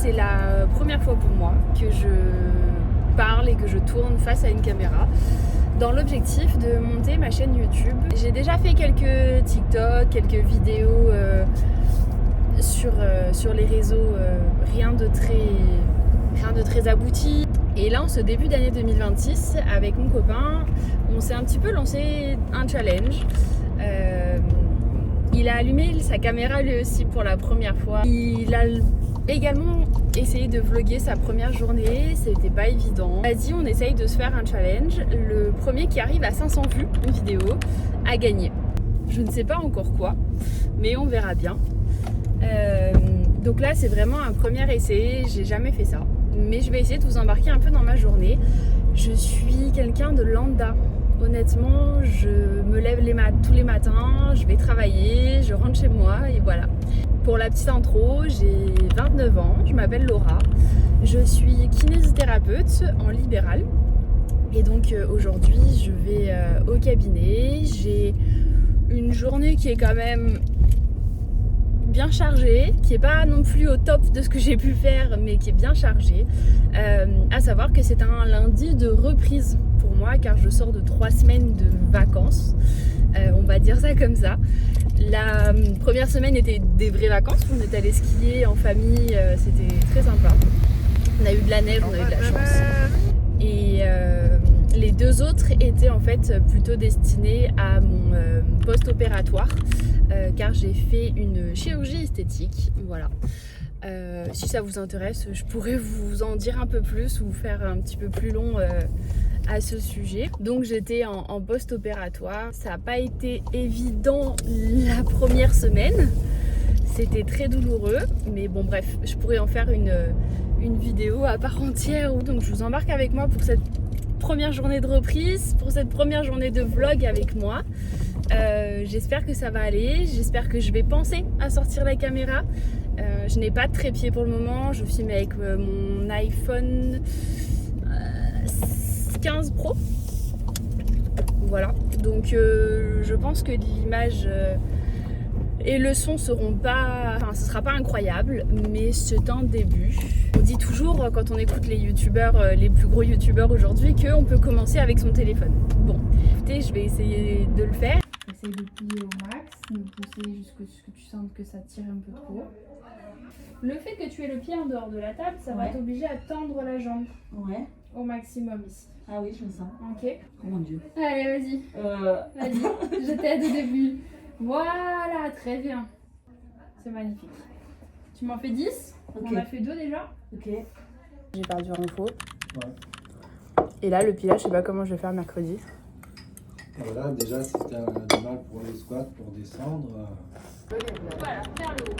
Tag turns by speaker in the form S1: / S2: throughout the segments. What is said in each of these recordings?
S1: c'est la première fois pour moi que je parle et que je tourne face à une caméra dans l'objectif de monter ma chaîne YouTube. J'ai déjà fait quelques TikTok, quelques vidéos sur les réseaux, rien de très abouti. Et là, en ce début d'année 2026, avec mon copain, on s'est un petit peu lancé un challenge. Il a allumé sa caméra lui aussi pour la première fois. Il a également essayé de vlogger sa première journée, c'était pas évident. On a dit on essaye de se faire un challenge. Le premier qui arrive à 500 vues une vidéo a gagné. Je ne sais pas encore quoi, mais on verra bien. Donc là c'est vraiment un premier essai, j'ai jamais fait ça. Mais je vais essayer de vous embarquer un peu dans ma journée. Je suis quelqu'un de lambda. Honnêtement, je me lève tous les matins, je vais travailler, je rentre chez moi et voilà. Pour la petite intro, j'ai 29 ans, je m'appelle Laura. Je suis kinésithérapeute en libéral. Et donc aujourd'hui, je vais au cabinet. J'ai une journée qui est quand même bien chargée, qui n'est pas non plus au top de ce que j'ai pu faire, mais qui est bien chargée. À savoir que c'est un lundi de reprise pour moi, car je sors de 3 semaines de vacances. On va dire ça comme ça. La première semaine était des vraies vacances. On est allé skier en famille, c'était très sympa. On a eu de la neige, on a eu de la chance. Et les 2 autres étaient en fait plutôt destinés à mon post-opératoire, car j'ai fait une chirurgie esthétique. Voilà. Si ça vous intéresse, je pourrais vous en dire un peu plus ou faire un petit peu plus long à ce sujet. Donc j'étais en post-opératoire. Ça n'a pas été évident la première semaine. C'était très douloureux, mais bon bref, je pourrais en faire une vidéo à part entière. Donc je vous embarque avec moi pour cette première journée de reprise, pour cette première journée de vlog avec moi. J'espère que ça va aller, j'espère que je vais penser à sortir la caméra. Je n'ai pas de trépied pour le moment, je filme avec mon iPhone 15 Pro. Voilà, donc je pense que l'image et le son seront pas, enfin ce sera pas incroyable, mais c'est un début. On dit toujours quand on écoute les youtubeurs, les plus gros youtubeurs aujourd'hui, qu'on peut commencer avec son téléphone. Bon, écoutez, je vais essayer de le faire. Essaye de plier au max, de pousser jusqu'à ce que tu sentes que ça tire un peu trop. Le fait que tu aies le pied en dehors de la table, ça va t'obliger à tendre la jambe au maximum ici.
S2: Ah oui, je me sens.
S1: Ok.
S2: Oh mon dieu.
S1: Allez, vas-y. Vas-y, je t'aide au début. Voilà, très bien. C'est magnifique. Tu m'en fais 10 ? On en a fait 2 déjà.
S2: Ok.
S1: J'ai perdu un faux. Et là, le pilage, je sais pas comment je vais faire mercredi.
S3: Voilà, déjà si tu as du mal pour les squats, pour descendre.
S1: Voilà, vers le haut.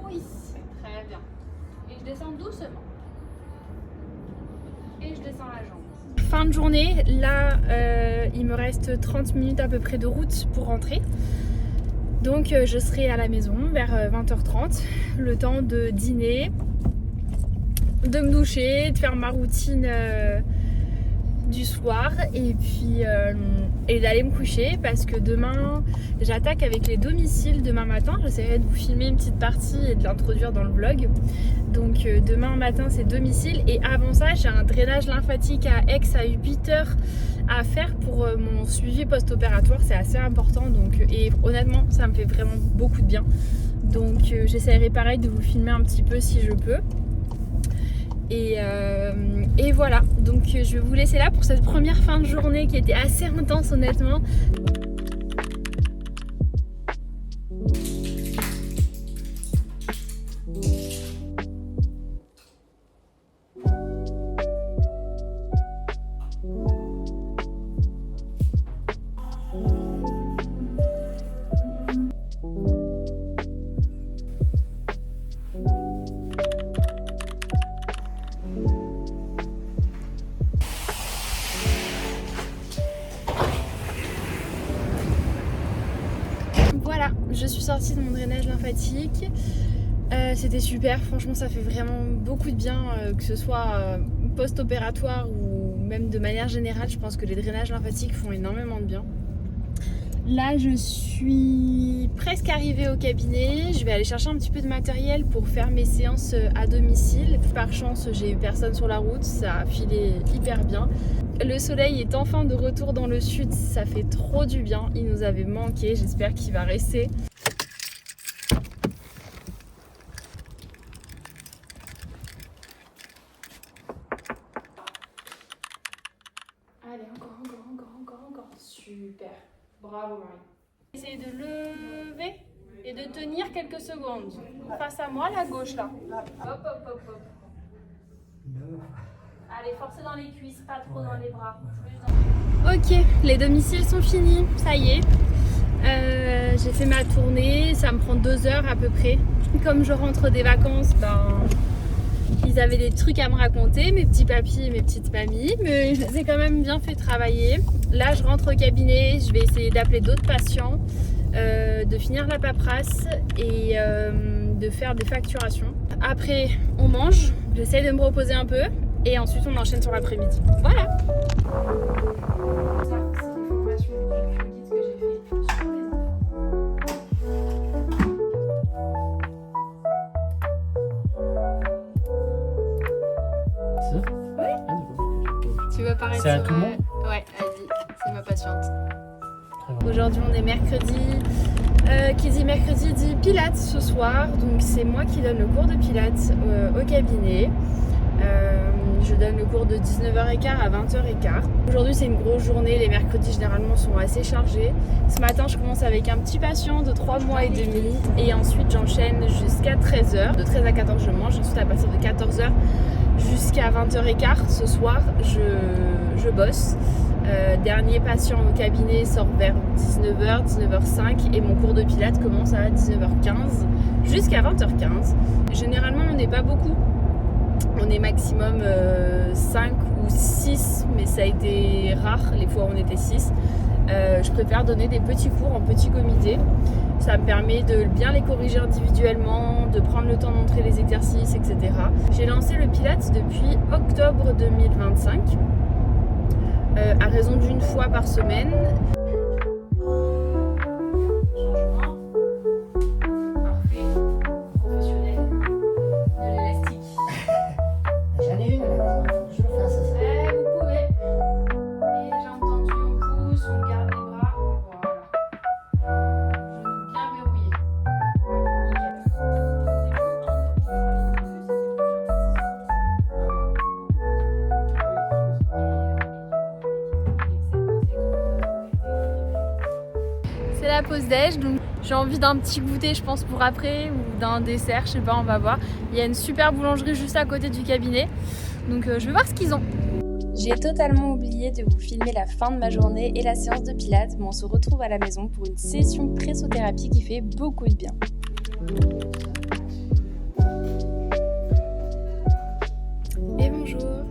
S1: Oui, très bien. Et je descends doucement. Et je descends la jambe. Fin de journée, là il me reste 30 minutes à peu près de route pour rentrer. Donc je serai à la maison vers 20h30, le temps de dîner, de me doucher, de faire ma routine du soir et puis et d'aller me coucher parce que demain j'attaque avec les domiciles demain matin. J'essaierai de vous filmer une petite partie et de l'introduire dans le vlog. Donc demain matin c'est domicile et avant ça j'ai un drainage lymphatique à Aix à 8h à faire pour mon suivi post-opératoire. C'est assez important donc, et honnêtement ça me fait vraiment beaucoup de bien. Donc j'essaierai pareil de vous filmer un petit peu si je peux. Et voilà, donc je vais vous laisser là pour cette première fin de journée qui était assez intense honnêtement. Voilà, je suis sortie de mon drainage lymphatique. C'était super, franchement ça fait vraiment beaucoup de bien, que ce soit post-opératoire ou même de manière générale. Je pense que les drainages lymphatiques font énormément de bien. Là, je suis presque arrivée au cabinet. Je vais aller chercher un petit peu de matériel pour faire mes séances à domicile. Par chance, j'ai eu personne sur la route. Ça a filé hyper bien. Le soleil est enfin de retour dans le sud. Ça fait trop du bien. Il nous avait manqué. J'espère qu'il va rester. Allez, encore. Super. Bravo Marie. Essayez de lever et de tenir quelques secondes. Face à moi, la gauche là. Hop. Allez, forcez dans les cuisses, pas trop dans les bras. Ok, les domiciles sont finis, ça y est. J'ai fait ma tournée, ça me prend 2 heures à peu près. Comme je rentre des vacances, ils avaient des trucs à me raconter, mes petits papis et mes petites mamies, mais je les ai quand même bien fait travailler. Là, je rentre au cabinet, je vais essayer d'appeler d'autres patients, de finir la paperasse et de faire des facturations. Après, on mange, j'essaie de me reposer un peu et ensuite on enchaîne sur l'après-midi. Voilà. Ça, c'est les formations du guide que j'ai fait sur les Tu veux paraître
S2: C'est à
S1: sur,
S2: tout le monde?
S1: Ouais, vas-y, c'est ma patiente. Aujourd'hui on est mercredi. Qui dit mercredi dit pilates ce soir. Donc c'est moi qui donne le cours de pilates au cabinet. Je donne le cours de 19h15 à 20h15. Aujourd'hui c'est une grosse journée, les mercredis généralement sont assez chargés. Ce matin je commence avec un petit patient de 3 mois et demi et ensuite j'enchaîne jusqu'à 13h. De 13 à 14 je mange, ensuite à partir de 14h jusqu'à 20h15 ce soir je bosse. Dernier patient au cabinet sort vers 19h, 19h05 et mon cours de pilates commence à 19h15 jusqu'à 20h15. Généralement on n'est pas beaucoup. On est maximum 5 ou 6, mais ça a été rare les fois où on était 6. Je préfère donner des petits cours en petit comité. Ça me permet de bien les corriger individuellement, de prendre le temps de montrer les exercices, etc. J'ai lancé le Pilates depuis octobre 2025, à raison d'une fois par semaine. C'est la pause déj, donc j'ai envie d'un petit goûter je pense pour après ou d'un dessert, je sais pas, on va voir. Il y a une super boulangerie juste à côté du cabinet, donc je vais voir ce qu'ils ont. J'ai totalement oublié de vous filmer la fin de ma journée et la séance de pilates, mais on se retrouve à la maison pour une session pressothérapie qui fait beaucoup de bien. Et bonjour,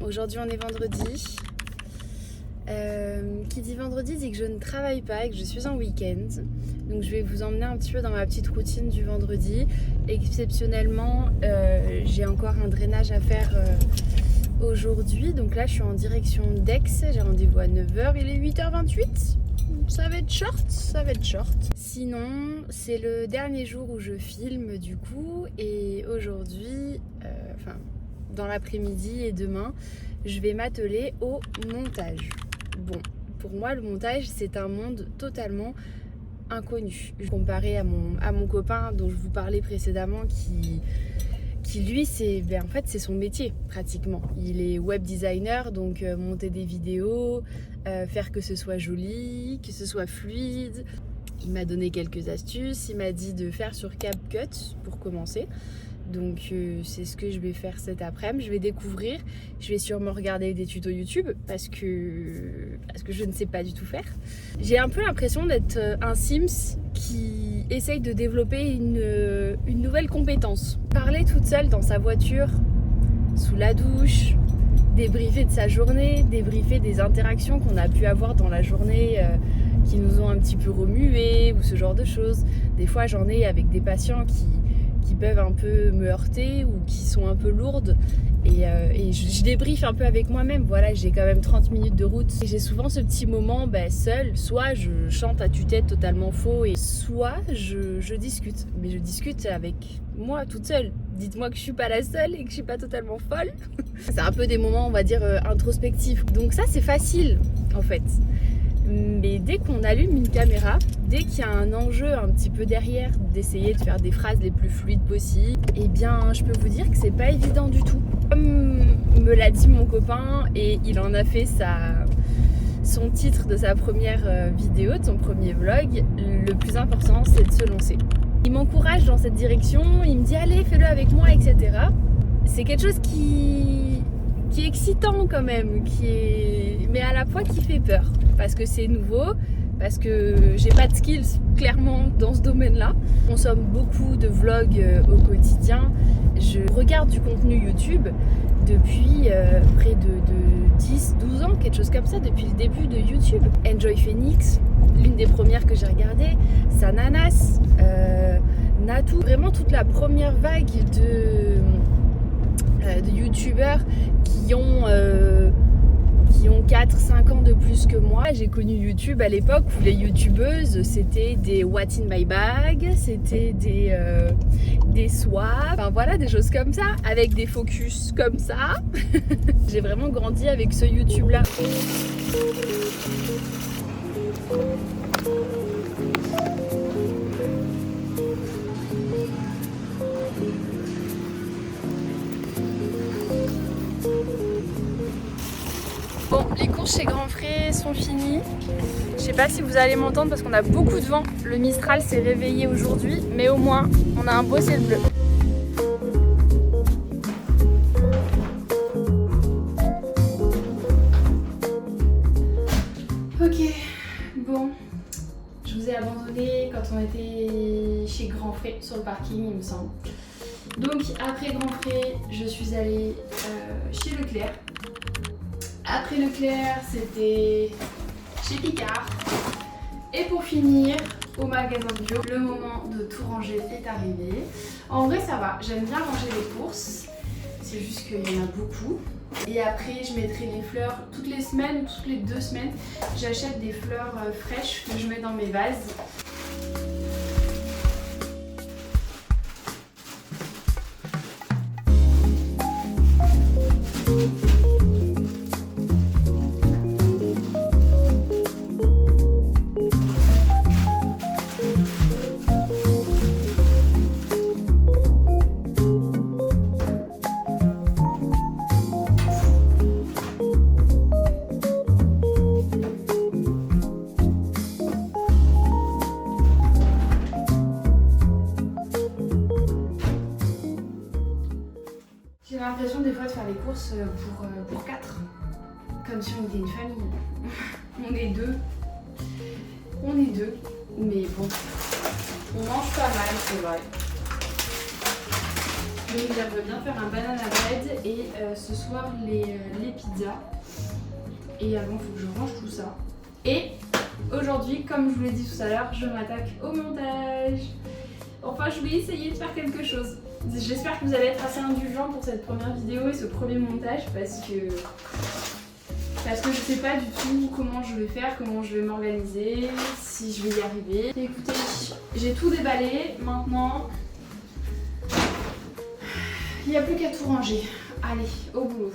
S1: aujourd'hui on est vendredi. Qui dit vendredi dit que je ne travaille pas et que je suis en week-end. Donc je vais vous emmener un petit peu dans ma petite routine du vendredi. Exceptionnellement, j'ai encore un drainage à faire aujourd'hui. Donc là, je suis en direction d'Aix. J'ai rendez-vous à 9h. Il est 8h28. Ça va être short. Sinon, c'est le dernier jour où je filme du coup. Et aujourd'hui, dans l'après-midi et demain, je vais m'atteler au montage. Bon, pour moi, le montage, c'est un monde totalement inconnu. Comparé à mon copain dont je vous parlais précédemment, qui lui, c'est son métier pratiquement. Il est web designer, donc monter des vidéos, faire que ce soit joli, que ce soit fluide. Il m'a donné quelques astuces, il m'a dit de faire sur CapCut pour commencer. Donc c'est ce que je vais faire cet après-midi. Je vais découvrir, je vais sûrement regarder des tutos YouTube parce que je ne sais pas du tout faire. J'ai un peu l'impression d'être un Sims qui essaye de développer une nouvelle compétence. Parler toute seule dans sa voiture, sous la douche, débriefer de sa journée, débriefer des interactions qu'on a pu avoir dans la journée qui nous ont un petit peu remué ou ce genre de choses. Des fois j'en ai avec des patients qui qui peuvent un peu me heurter ou qui sont un peu lourdes. Et je débriefe un peu avec moi-même. Voilà, j'ai quand même 30 minutes de route. Et j'ai souvent ce petit moment seul. Soit je chante à tue-tête totalement faux, et soit je discute. Mais je discute avec moi toute seule. Dites-moi que je suis pas la seule et que je suis pas totalement folle. C'est un peu des moments, on va dire, introspectifs. Donc ça, c'est facile en fait. Mais dès qu'on allume une caméra, dès qu'il y a un enjeu un petit peu derrière, d'essayer de faire des phrases les plus fluides possibles, eh bien je peux vous dire que c'est pas évident du tout. Comme me l'a dit mon copain, et il en a fait son titre de sa première vidéo, de son premier vlog, le plus important c'est de se lancer. Il m'encourage dans cette direction, il me dit allez fais-le avec moi, etc. C'est quelque chose qui est excitant quand même, mais à la fois qui fait peur, parce que c'est nouveau, parce que j'ai pas de skills clairement dans ce domaine-là. Je consomme beaucoup de vlogs au quotidien, je regarde du contenu YouTube depuis près de 10-12 ans, quelque chose comme ça, depuis le début de YouTube. Enjoy Phoenix, l'une des premières que j'ai regardées, Sananas, Natou, vraiment toute la première vague de youtubeurs qui ont 4-5 ans de plus que moi. J'ai connu YouTube à l'époque où les youtubeuses c'était des What's in my bag, c'était des swaps, enfin voilà, des choses comme ça, avec des focus comme ça. J'ai vraiment grandi avec ce YouTube là. Bon, les courses chez Grand Frais sont finies. Je sais pas si vous allez m'entendre parce qu'on a beaucoup de vent. Le Mistral s'est réveillé aujourd'hui, mais au moins on a un beau ciel bleu. Ok, bon, je vous ai abandonné quand on était chez Grand Frais sur le parking, il me semble. Donc après Grand Frais, je suis allée chez Leclerc. Après Leclerc, c'était chez Picard. Et pour finir, au magasin bio, le moment de tout ranger est arrivé. En vrai, ça va, j'aime bien ranger les courses. C'est juste qu'il y en a beaucoup. Et après, je mettrai les fleurs toutes les semaines ou toutes les 2 semaines. J'achète des fleurs fraîches que je mets dans mes vases. J'ai l'impression des fois de faire les courses pour 4, comme si on était une famille. On est deux, mais bon, on mange pas mal, c'est vrai. Donc j'aimerais bien faire un banana bread et ce soir les pizzas. Et avant, il faut que je range tout ça. Et aujourd'hui, comme je vous l'ai dit tout à l'heure, je m'attaque au montage. Enfin, je vais essayer de faire quelque chose. J'espère que vous allez être assez indulgents pour cette première vidéo et ce premier montage parce que je sais pas du tout comment je vais faire, comment je vais m'organiser, si je vais y arriver. Et écoutez, j'ai tout déballé, maintenant il n'y a plus qu'à tout ranger. Allez, au boulot.